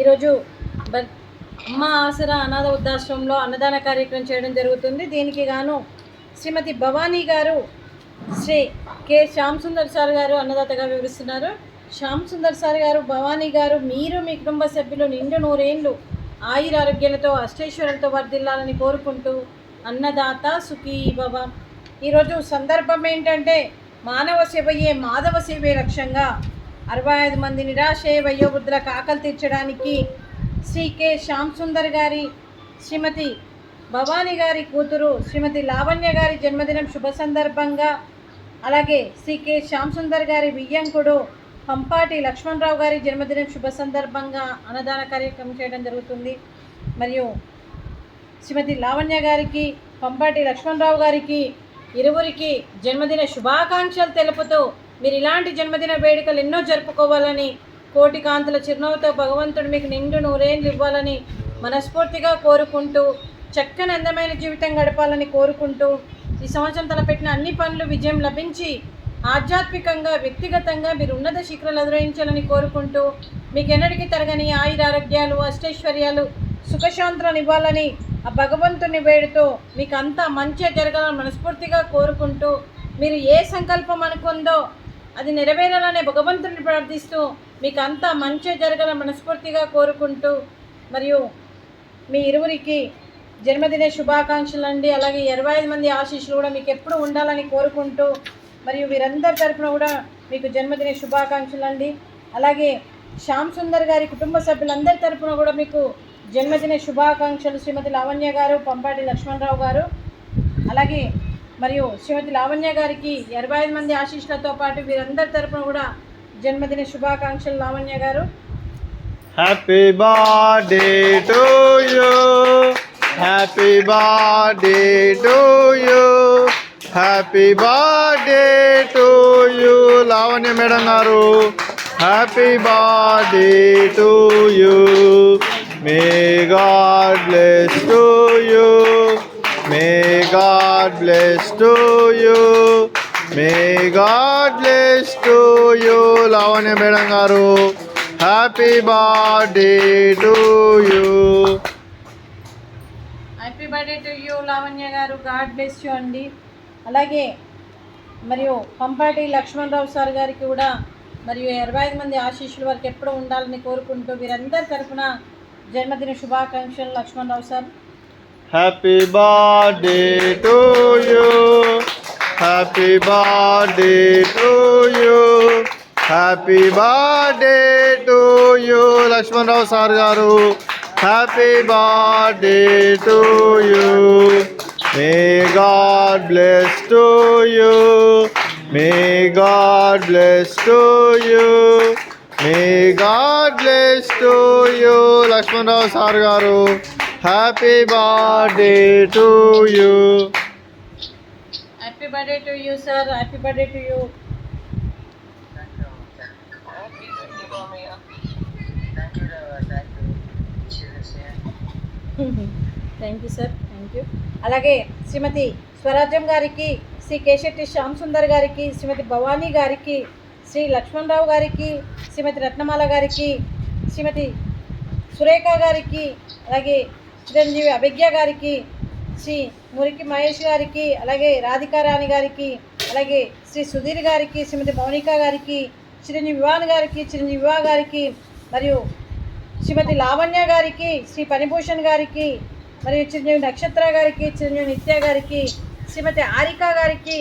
ఈరోజు అమ్మ ఆసరా అనాథ వృద్ధాశ్రమంలో అన్నదాన కార్యక్రమం చేయడం జరుగుతుంది. దీనికి గాను శ్రీమతి భవానీ గారు శ్రీ కె శ్యామ్ సుందర్ సార్ గారు అన్నదాతగా వివరిస్తున్నారు. శ్యామ్ సుందర్ సార్ గారు, భవానీ గారు, మీరు మీ కుటుంబ సభ్యులు నిండు నూరేళ్లు ఆయురారోగ్యాలతో అష్టైశ్వర్యాలతో వర్ధిల్లాలని కోరుకుంటూ అన్నదాత సుఖీ భవ. ఈరోజు సందర్భం ఏంటంటే మానవ సేవయే మాధవ సేవే లక్ష్యంగా 65 మంది నిరాశయ వయోవృద్ధులకు ఆకలి తీర్చడానికి శ్రీ కె శ్యామ్ సుందర్ గారి శ్రీమతి భవానీ గారి కూతురు శ్రీమతి లావణ్య గారి జన్మదినం శుభ సందర్భంగా, అలాగే శ్రీ కె శ్యామ్ సుందర్ గారి వియ్యంకుడు పంపాటి లక్ష్మణరావు గారి జన్మదినం శుభ సందర్భంగా అన్నదాన కార్యక్రమం చేయడం జరుగుతుంది. మరియు శ్రీమతి లావణ్య గారికి, పంపాటి లక్ష్మణరావు గారికి ఇరువురికి జన్మదిన శుభాకాంక్షలు తెలుపుతూ మీరు ఇలాంటి జన్మదిన వేడుకలు ఎన్నో జరుపుకోవాలని, కోటి కాంతుల చిరునవ్వుతో భగవంతుడు మీకు నిండు నూరేళ్ళు ఇవ్వాలని మనస్ఫూర్తిగా కోరుకుంటూ, చక్కని అందమైన జీవితం గడపాలని కోరుకుంటూ, ఈ సంవత్సరం తలపెట్టిన అన్ని పనులు విజయం లభించి ఆధ్యాత్మికంగా వ్యక్తిగతంగా మీరు ఉన్నత శిఖరాలు అధిరోహించాలని కోరుకుంటూ, మీకు ఎన్నటికీ తరగని ఆయురారోగ్యాలు అష్టైశ్వర్యాలు సుఖశాంతులను ఇవ్వాలని ఆ భగవంతుని వేడుతో మీకు అంతా మంచి జరగాలని మనస్ఫూర్తిగా కోరుకుంటూ, మీరు ఏ సంకల్పం అనుకుందో అది నెరవేరాలనే భగవంతుని ప్రార్థిస్తూ మీకు అంతా మంచి జరగాలని మనస్ఫూర్తిగా కోరుకుంటూ, మరియు మీ ఇరువురికి జన్మదిన శుభాకాంక్షలు అండి. అలాగే 25 మంది ఆశీస్సులు కూడా మీకు ఎప్పుడు ఉండాలని కోరుకుంటూ, మరియు వీరందరి తరఫున కూడా మీకు జన్మదిన శుభాకాంక్షలు అండి. అలాగే శ్యామ్ సుందర్ గారి కుటుంబ సభ్యులందరి తరఫున కూడా మీకు జన్మదిన శుభాకాంక్షలు. శ్రీమతి లావణ్య గారు, పంపాటి లక్ష్మణరావు గారు, అలాగే మరియు శ్రీమతి లావణ్య గారికి 25 మంది ఆశీస్సులతో పాటు వీరందరి తరఫున కూడా జన్మదిన శుభాకాంక్షలు. Lavanya garu, happy birthday to you, happy birthday to you, happy birthday to you. Lavanya madam garu, happy birthday to you. May God bless to you, may God bless to you, may God bless to you. Lavanya madam garu, happy birthday to you. Happy birthday to you Lavanya garu, God bless you అండి. అలాగే మరియు Pampati Lakshmanarao sir గారికి కూడా మరియు 25 మంది ఆశీస్సులు వారికి ఎప్పుడూ ఉండాలని కోరుకుంటూ వీరందరి తరఫున జన్మదిన శుభాకాంక్షలు. Lakshmanarao sir, happy birthday to you, happy birthday to you, happy birthday to you. Lakshmanarao sir garu, happy birthday to you. May God bless to you, may God bless to you, may God bless to you. Lakshmanarao sir garu, happy birthday to you. Happy birthday to you sir, happy birthday to you. Thank you sir, thank you. అలాగే శ్రీమతి స్వరాజ్యం గారికి, శ్రీ కేశెట్టి శ్యామ్ సుందర్ గారికి, శ్రీమతి భవానీ గారికి, శ్రీ లక్ష్మణరావు గారికి, శ్రీమతి రత్నమాల గారికి, శ్రీమతి సురేఖ గారికి, అలాగే చిరంజీవి అభిజ్ఞ గారికి, శ్రీ మురికి మహేష్ గారికి, అలాగే రాధికారాణి గారికి, అలాగే శ్రీ సుధీర్ గారికి, శ్రీమతి మౌనిక గారికి, చిరంజీవి వివాన్ గారికి, చిరంజీవి వివా గారికి, మరియు శ్రీమతి లావణ్య గారికి, శ్రీ పనిభూషణ్ గారికి, మరియు చిరంజీవి నక్షత్ర గారికి, చిరంజీవి నిత్య గారికి, శ్రీమతి ఆరిక గారికి,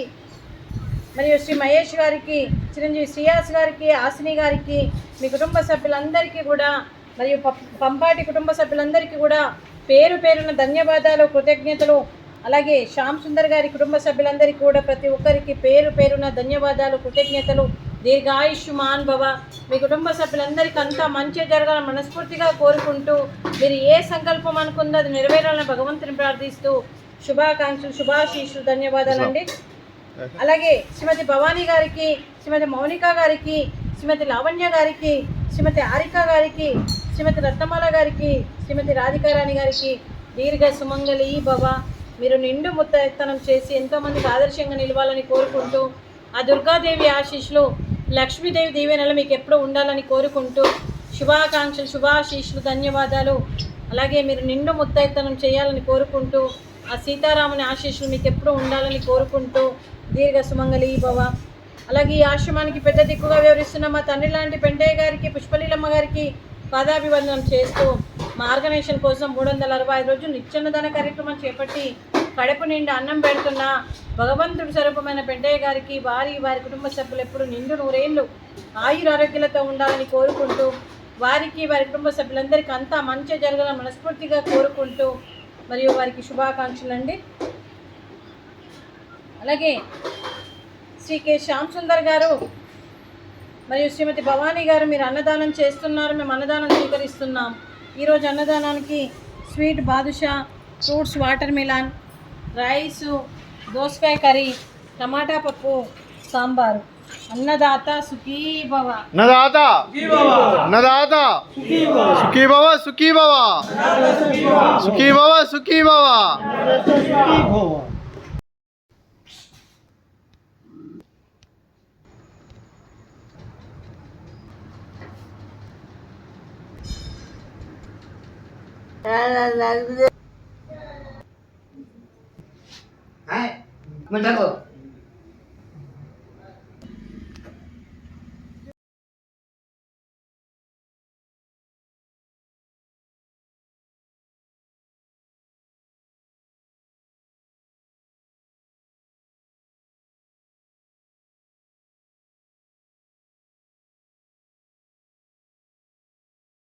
మరియు శ్రీ మహేష్ గారికి, చిరంజీవి శ్రీయాస్ గారికి, ఆసిని గారికి, మీ కుటుంబ సభ్యులందరికీ కూడా మరియు పంపాటి కుటుంబ సభ్యులందరికీ కూడా పేరు పేరున ధన్యవాదాలు, కృతజ్ఞతలు. అలాగే శ్యామ్ సుందర్ గారి కుటుంబ సభ్యులందరికీ కూడా ప్రతి ఒక్కరికి పేరు పేరున ధన్యవాదాలు, కృతజ్ఞతలు. దీర్ఘాయుష్మాన్ భవ. మీ కుటుంబ సభ్యులందరికీ అంతా మంచి జరగాలని మనస్ఫూర్తిగా కోరుకుంటూ, మీరు ఏ సంకల్పం అనుకుందో అది నెరవేరాలని భగవంతుని ప్రార్థిస్తూ శుభాకాంక్షలు, శుభాశీస్సులు, ధన్యవాదాలండి. అలాగే శ్రీమతి భవానీ గారికి, శ్రీమతి మౌనిక గారికి, శ్రీమతి లావణ్య గారికి, శ్రీమతి ఆరిక గారికి, శ్రీమతి రత్నమాల గారికి, శ్రీమతి రాధికారాణి గారికి దీర్ఘ సుమంగళి భవ. మీరు నిండు ముత్తైతనం చేసి ఎంతోమందికి ఆదర్శంగా నిలవాలని కోరుకుంటూ, ఆ దుర్గాదేవి ఆశీస్సులు, లక్ష్మీదేవి దీవెనలు మీకు ఎప్పుడూ ఉండాలని కోరుకుంటూ, శుభాకాంక్షలు, శుభాశీస్సులు, ధన్యవాదాలు. అలాగే మీరు నిండు ముత్తైతనం చేయాలని కోరుకుంటూ, ఆ సీతారాముని ఆశీస్సులు మీకు ఎప్పుడూ ఉండాలని కోరుకుంటూ, దీర్ఘ సుమంగళి భవ. అలాగే ఈ ఆశ్రమానికి పెద్ద దిక్కుగా వివరిస్తున్న మా తండ్రి లాంటి పెంటయ్య గారికి, పుష్పలీలమ్మ గారికి పాదాభివందనం చేస్తూ, మా ఆర్గనైజేషన్ కోసం 365 రోజులు నిత్యాన్నదాన కార్యక్రమం చేపట్టి కడుపు నిండా అన్నం పెడుతున్న భగవంతుడి స్వరూపమైన పెంటయ్య గారికి, వారి కుటుంబ సభ్యులు ఎప్పుడు నిండు నూరేళ్ళు ఆయురారోగ్యాలతో ఉండాలని కోరుకుంటూ, వారికి వారి కుటుంబ సభ్యులందరికీ అంతా మంచి జరగాలని మనస్ఫూర్తిగా కోరుకుంటూ, మరియు వారికి శుభాకాంక్షలు అండి. అలాగే శ్రీ కె శ్యామ్ సుందర్ గారు మరియు శ్రీమతి భవానీ గారు మీరు అన్నదానం చేస్తున్నారు, మేము అన్నదానం స్వీకరిస్తున్నాం. ఈరోజు అన్నదానానికి sweet badusha, fruits water melon, rice, దోసకాయ కర్రీ, టమాటా పప్పు, సాంబారు. అన్నదాత సుఖీ భవ. అన్నదాత అన్నదాత సుఖీ భవ, సుఖీ భవ, సుఖీ భవ, సుఖీ భవ. Hai, mình đã